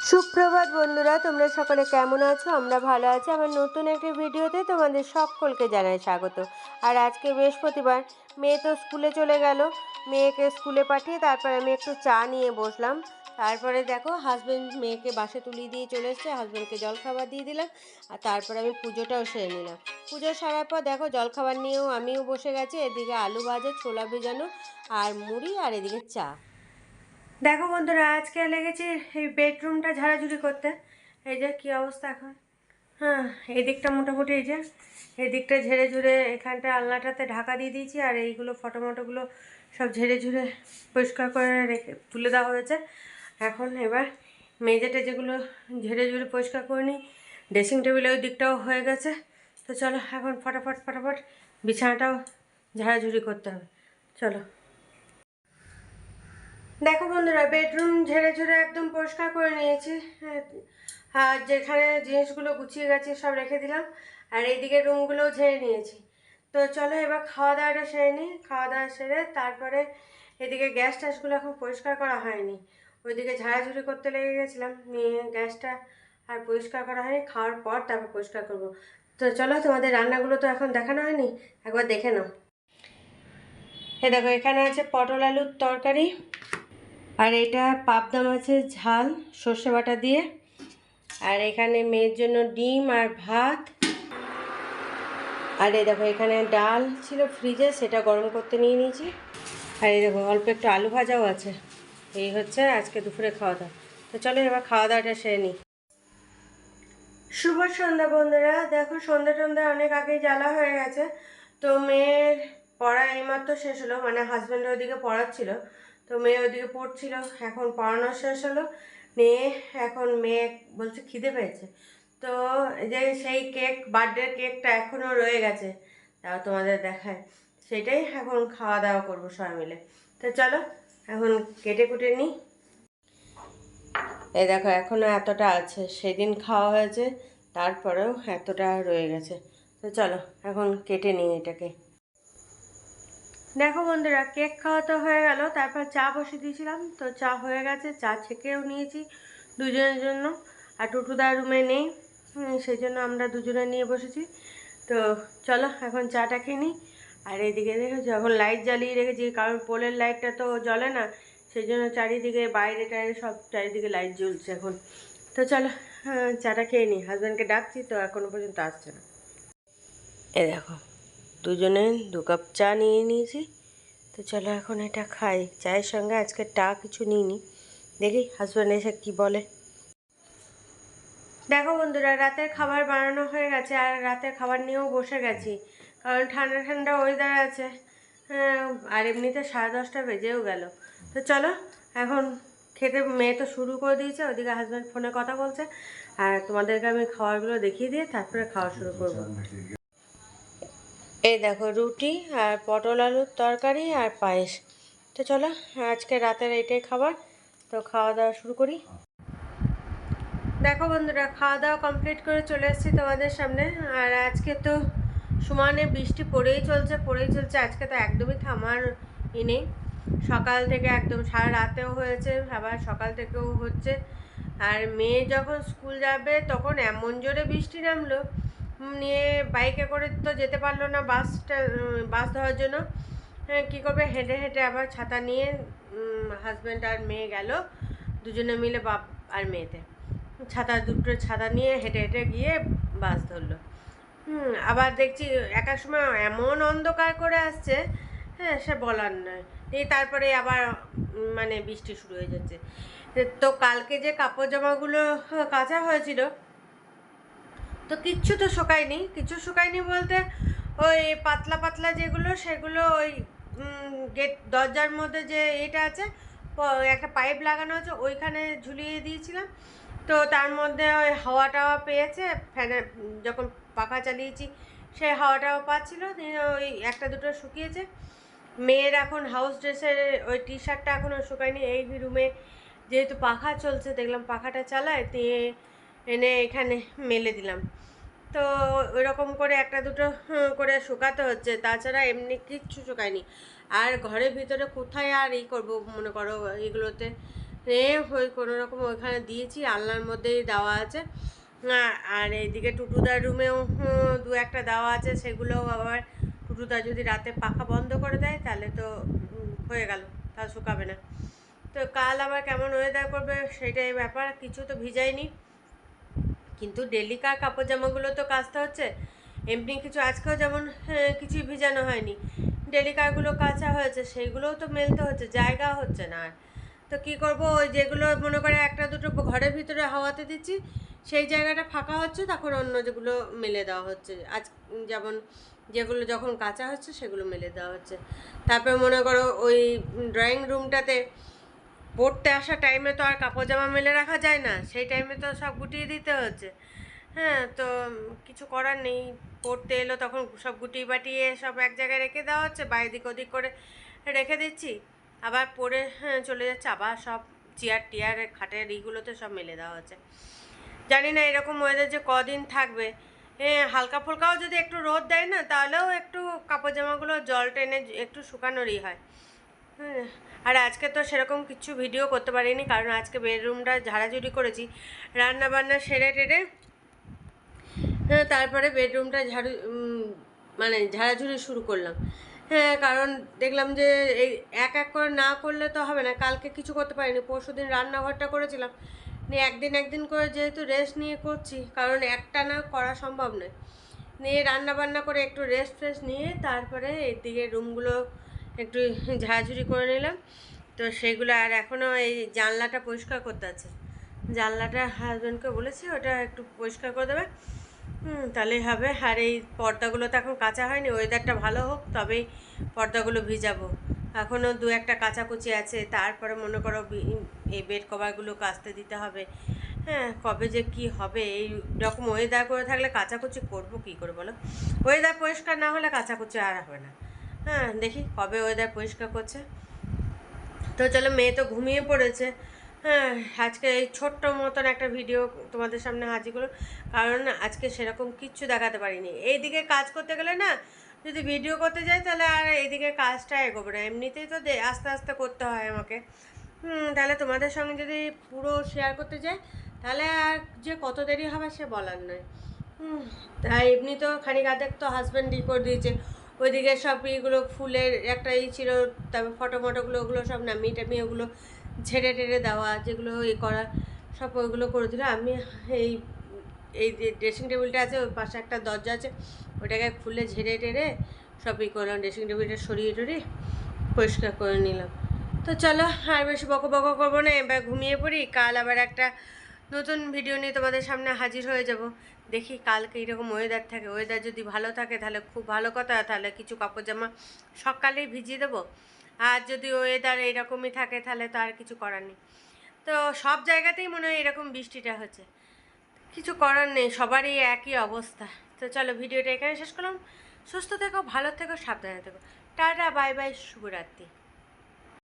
সুপ্রভাত বন্ধুরা, তোমরা সকলে কেমন আছো? আমরা ভালো আছি। আমার নতুন একটি ভিডিওতে তোমাদের সকলকে জানাই স্বাগত। আর আজকে বৃহস্পতিবার, মেয়ে তো স্কুলে চলে গেল। মেয়েকে স্কুলে পাঠিয়ে তারপরে আমি একটু চা নিয়ে বসলাম। তারপরে দেখো হাজব্যান্ড মেয়েকে বাসে তুলিয়ে দিয়ে চলে এসছে, হাজব্যান্ডকে জলখাবার দিয়ে দিলাম। আর তারপরে আমি পুজোটাও সেরে নিলাম। পুজো সারার পর দেখো জলখাবার নিয়েও আমিও বসে গেছি। এদিকে আলু ভাজা, ছোলা ভেজানো আর মুড়ি, আর এদিকে চা। দেখো বন্ধুরা, আজকে লেগেছি এই বেডরুমটা ঝাড়াঝুড়ি করতে। এই যে কী অবস্থা এখন। হ্যাঁ, এই দিকটা মোটামুটি এই যে এই দিকটা ঝেড়ে ঝুড়ে এখানটা আলনাটাতে ঢাকা দিয়ে দিয়েছি। আর এইগুলো ফটোমটোগুলো সব ঝেড়ে ঝুড়ে পরিষ্কার করে রেখে তুলে দেওয়া হয়েছে। এখন এবার মেজে টেজেগুলো ঝেড়ে ঝুড়ে পরিষ্কার করে নিই। ড্রেসিং টেবিলে ওই দিকটাও হয়ে গেছে। তো চলো এখন ফটাফট বিছানাটাও ঝাড়াঝুড়ি করতে হবে। চলো। দেখো বন্ধুরা, বেডরুম ঝেড়ে ঝুড়ে একদম পরিষ্কার করে নিয়েছি। আর যেখানে জিনিসগুলো গুছিয়ে গেছে সব রেখে দিলাম। আর এইদিকে রুমগুলোও ঝেড়ে নিয়েছি। তো চলো এবার খাওয়া দাওয়াটা সেরে নিই। খাওয়া দাওয়া সেরে তারপরে এদিকে গ্যাস ট্যাসগুলো এখন পরিষ্কার করা হয়নি। ওইদিকে ঝাড়াঝুড়ি করতে লেগে গেছিলাম, নিয়ে গ্যাসটা আর পরিষ্কার করা হয়নি। খাওয়ার পর তারপর পরিষ্কার করবো। তো চলো, তোমাদের রান্নাগুলো তো এখন দেখানো হয়নি, একবার দেখে নাও। এ দেখো, এখানে আছে পটল আলুর তরকারি, আর এটা পাবদা মাছের ঝাল সর্ষে বাটা দিয়ে। আর এখানে মেয়ের জন্য ডিম আর ভাত। আর এই দেখো, এখানে ডাল ছিল ফ্রিজে, সেটা গরম করতে নিয়ে নিয়েছি। আর এই দেখো অল্প একটু আলু ভাজাও আছে। এই হচ্ছে আজকে দুপুরে খাওয়া দাওয়া। তো চলো এবার খাওয়া দাওয়াটা সেরে নিই। শুভ সন্ধ্যা বন্ধুরা। দেখো সন্ধ্যা টন্ধা অনেক আগেই জ্বালা হয়ে গেছে। তো মেয়ের পড়া এইমাত্র শেষ হলো, মানে হাজব্যান্ড ওইদিকে পড়াচ্ছিল, তো মেয়ে ওইদিকে পড়ছিল। এখন পড়ানো শেষ হলো, নিয়ে এখন মেয়ে বলছে খিদে পেয়েছে। তো যে সেই কেক, বার্থডের কেকটা এখনও রয়ে গেছে, তাও তোমাদের দেখায়। সেটাই এখন খাওয়া দাওয়া করবো সবাই মিলে। তো চলো এখন কেটে কুটে নিই। এই দেখো এখনও এতটা আছে, সেদিন খাওয়া হয়েছে, তারপরেও এতটা রয়ে গেছে। তো চলো এখন কেটে নিই এটাকে। দেখো বন্ধুরা, কেক খাওয়া তো হয়ে গেল, তারপর চা বসিয়ে দিয়েছিলাম। তো চা হয়ে গেছে, চা ছেঁকেও নিয়েছি দুজনের জন্য। আর টুটুদার রুমে নেই, সেই জন্য আমরা দুজনে নিয়ে বসেছি। তো চলো এখন চাটা খেয়ে নিই। আর এইদিকে দেখো যখন লাইট জ্বালিয়ে রেখেছি, কারণ পোলের লাইটটা তো জ্বলে না, সেই জন্য চারিদিকে বাইরে টাইরে সব চারিদিকে লাইট জ্বলছে এখন। তো চলো চাটা খেয়ে নিই। হাজব্যান্ডকে ডাকছি, তো এখনও পর্যন্ত আসছে না। এ দেখো দুজনে 2 কাপ চা নিয়ে নিয়েছি। তো চলো এখন এটা খাই। চায়ের সঙ্গে আজকে কিছু নিইনি, দেখি হাজব্যান্ড এসে কি বলে। দেখো বন্ধুরা, রাতের খাবার বানানো হয়ে গেছে, আর রাতের খাবার নিয়েও বসে গেছি, কারণ ঠান্ডা ঠান্ডা ওয়েদার আছে। আর এমনিতে 10:30 বেজেও গেল। তো চলো এখন খেতে। মেয়ে তো শুরু করে দিয়েছে, ওইদিকে হাজব্যান্ড ফোনে কথা বলছে। আর তোমাদেরকে আমি খাবারগুলো দেখিয়ে দিয়ে তারপরে খাওয়া শুরু করবো। এই দেখো রুটি আর পটল আলুর তরকারি আর পায়েস। তো চলো আজকে রাতের এইটাই খাবার। তো খাওয়া দাওয়া শুরু করি। দেখো বন্ধুরা, খাওয়া দাওয়া কমপ্লিট করে চলে এসেছি তোমাদের সামনে। আর আজকে তো সমানে বৃষ্টি পড়েই চলছে। আজকে তো একদমই থামার নেই। সকাল থেকে একদম সারা রাতেও হয়েছে, আবার সকাল থেকেও হচ্ছে। আর মেয়ে যখন স্কুল যাবে তখন এমন জোরে বৃষ্টি নামলো, নিয়ে বাইকে করে তো যেতে পারলো না বাস ধরার জন্য। কী করবে, হেঁটে হেঁটে আবার ছাতা নিয়ে হাজব্যান্ড আর মেয়ে গেল, দুজনে মিলে বাপ আর মেয়েতে দুটো ছাতা নিয়ে হেঁটে হেঁটে গিয়ে বাস ধরলো। আবার দেখছি এক এক সময় এমন অন্ধকার করে আসছে, হ্যাঁ সে বলার নয়। তারপরে আবার মানে বৃষ্টি শুরু হয়ে যাচ্ছে। তো কালকে যে কাপড় জামাগুলো কাচা হয়েছিল, তো কিচ্ছু শুকায়নি বলতে ওই পাতলা পাতলা যেগুলো, সেগুলো ওই গেট দরজার মধ্যে যে এটা আছে, একটা পাইপ লাগানো আছে, ওইখানে ঝুলিয়ে দিয়েছিলাম। তো তার মধ্যে ওই হাওয়া টাওয়া পেয়েছে, ফ্যানে যখন পাখা চালিয়েছি সেই হাওয়া টাওয়া পাচ্ছিল, ওই একটা দুটো শুকিয়েছে। মেয়ের এখন হাউস ড্রেসের ওই টি শার্টটা এখনও শুকায়নি। এই রুমে যেহেতু পাখা চলছে, দেখলাম পাখাটা চালায়, দিয়ে এনে এখানে মেলে দিলাম। তো ওই রকম করে একটা দুটো করে শুকাতে হচ্ছে, তাছাড়া এমনি কিচ্ছু শুকায়নি। আর ঘরের ভিতরে কোথায় আর করবো মনে করো এগুলোতে। ওই কোনো রকম ওইখানে দিয়েছি, আলনার মধ্যেই দেওয়া আছে। আর এইদিকে টুটুদার রুমেও দু একটা দেওয়া আছে, সেগুলোও আবার টুটুদা যদি রাতে পাখা বন্ধ করে দেয় তাহলে তো হয়ে গেল, তাহলে শুকাবে না। তো কাল আবার কেমন ওয়েদার করবে সেটাই ব্যাপার, কিছু তো ভিজাইনি, কিন্তু ডেলিকার কাপড় জামাগুলো তো কাচতে হচ্ছে। এমনি কিছু আজকেও যেমন কিছুই ভিজানো হয়নি, ডেলিকারগুলো কাচা হয়েছে, সেইগুলোও তো মেলতে হচ্ছে, জায়গা হচ্ছে না আর। তো কী করবো, ওই যেগুলো মনে করে একটা দুটো ঘরের ভিতরে হাওয়াতে দিচ্ছি, সেই জায়গাটা ফাঁকা হচ্ছে, তখন অন্য যেগুলো মেলে দেওয়া হচ্ছে। আজ যেমন যেগুলো যখন কাঁচা হচ্ছে সেগুলো মেলে দেওয়া হচ্ছে। তারপরে মনে করো ওই ড্রয়িং রুমটাতে পড়তে আসা টাইমে তো আর কাপড় জামা মেলে রাখা যায় না, সেই টাইমে তো সব গুটিয়ে দিতে হচ্ছে। হ্যাঁ, তো কিছু করার নেই, পড়তে এলো তখন সব গুটিয়ে বাটিয়ে সব এক জায়গায় রেখে দেওয়া হচ্ছে, বা এদিক ওদিক করে রেখে দিচ্ছি, আবার পরে চলে যাচ্ছে, আবার সব চেয়ার টিয়ার খাটের এইগুলোতে সব মেলে দেওয়া হচ্ছে। জানি না এরকম ওয়েদার যে কদিন থাকবে। হালকা ফুলকাও যদি একটু রোদ দেয় না, তাহলেও একটু কাপড় জামাগুলো জল টেনে একটু শুকানোরই হয়। হ্যাঁ, আর আজকে তো সেরকম কিছু ভিডিও করতে পারিনি, কারণ আজকে বেডরুমটা ঝাড়াঝুড়ি করেছি, রান্না বান্না সেরে টেরে। হ্যাঁ, তারপরে বেডরুমটা মানে ঝাড়াঝুড়ি শুরু করলাম। হ্যাঁ, কারণ দেখলাম যে এই এক এক করে না করলে তো হবে না। কালকে কিছু করতে পারিনি, পরশুদিন রান্নাঘরটা করেছিলাম, নিয়ে একদিন একদিন করে যেহেতু রেস্ট নিয়ে করছি, কারণ একটা না করা সম্ভব নয়। নিয়ে রান্না বান্না করে একটু রেস্ট ফ্রেস্ট নিয়ে তারপরে এদিকে রুমগুলো একটু ঝাড়াঝুড়ি করে নিলাম। তো সেইগুলো, আর এখনও এই জানলাটা পরিষ্কার করতে আছে, জানলাটা হাজব্যান্ডকে বলেছি ওটা একটু পরিষ্কার করে দেবে, তাহলেই হবে। আর এই পর্দাগুলো তো এখন কাচা হয়নি, ওয়েদারটা ভালো হোক তবেই পর্দাগুলো ভিজাবো। এখনও দু একটা কাচাকুচি আছে, তারপরে মনে করো এই বেড কভারগুলো কাচতে দিতে হবে। হ্যাঁ, কবে যে কি হবে, এই রকম ওয়েদার করে থাকলে কাচাকুচি করবো কী করে বলো? ওয়েদার পরিষ্কার না হলে কাচাকুচি আর হবে না। হ্যাঁ, দেখি কবে ওয়েদার পরিষ্কার করছে। তো চলো, মেয়ে তো ঘুমিয়ে পড়েছে। হ্যাঁ, আজকে এই ছোট্ট মতন একটা ভিডিও তোমাদের সামনে হাজির করো, কারণ আজকে সেরকম কিচ্ছু দেখাতে পারিনি। এইদিকে কাজ করতে গেলে না, যদি ভিডিও করতে যাই তাহলে আর এইদিকে কাজটা এগোবে না, এমনিতেই তো আস্তে আস্তে করতে হয় আমাকে। তাহলে তোমাদের সঙ্গে যদি পুরো শেয়ার করতে যাই তাহলে আর যে কত দেরি হবে সে বলার নয়। তাই এমনি তো খানিক আধেক তো হাজব্যান্ডই করে দিয়েছে, ওইদিকে সব ইয়েগুলো ফুলের একটা ছিল, তারপর ফটো মটোগুলো ওগুলো সব নামিয়ে টামিয়ে ওগুলো ঝেড়ে টেড়ে দেওয়া, যেগুলো করা সব ওইগুলো করে দিল। আমি এই এই যে ড্রেসিং টেবিলটা আছে, ওই পাশে একটা দরজা আছে, ওটাকে খুলে ঝেড়ে টেড়ে সব করলাম, ড্রেসিং টেবিলটা সরিয়ে টরিয়ে পরিষ্কার করে নিলাম। তো চলো, আর বেশি বকো বকো করবো না, এবার ঘুমিয়ে পড়ি। কাল আবার একটা নতুন ভিডিও নিয়ে তোমাদের সামনে হাজির হয়ে যাব। দেখি কালকে এরকম ওয়েদার থাকে, ওয়েদার যদি ভালো থাকে তাহলে খুব ভালো কথা, তাহলে কিছু কাপড় জামা সকালেই ভিজিয়ে দেবো। আর যদি ওয়েদার এরকমই থাকে তাহলে তো আর কিছু করার নেই। তো সব জায়গাতেই মনে হয় এরকম বৃষ্টিটা হচ্ছে, কিছু করার নেই, সবারই একই অবস্থা। তো চলো, ভিডিওটা এখানে শেষ করলাম। সুস্থ থেকো, ভালো থেকো, সাবধানে থেকো। টাটা, বাই বাই, শুভরাত্রি।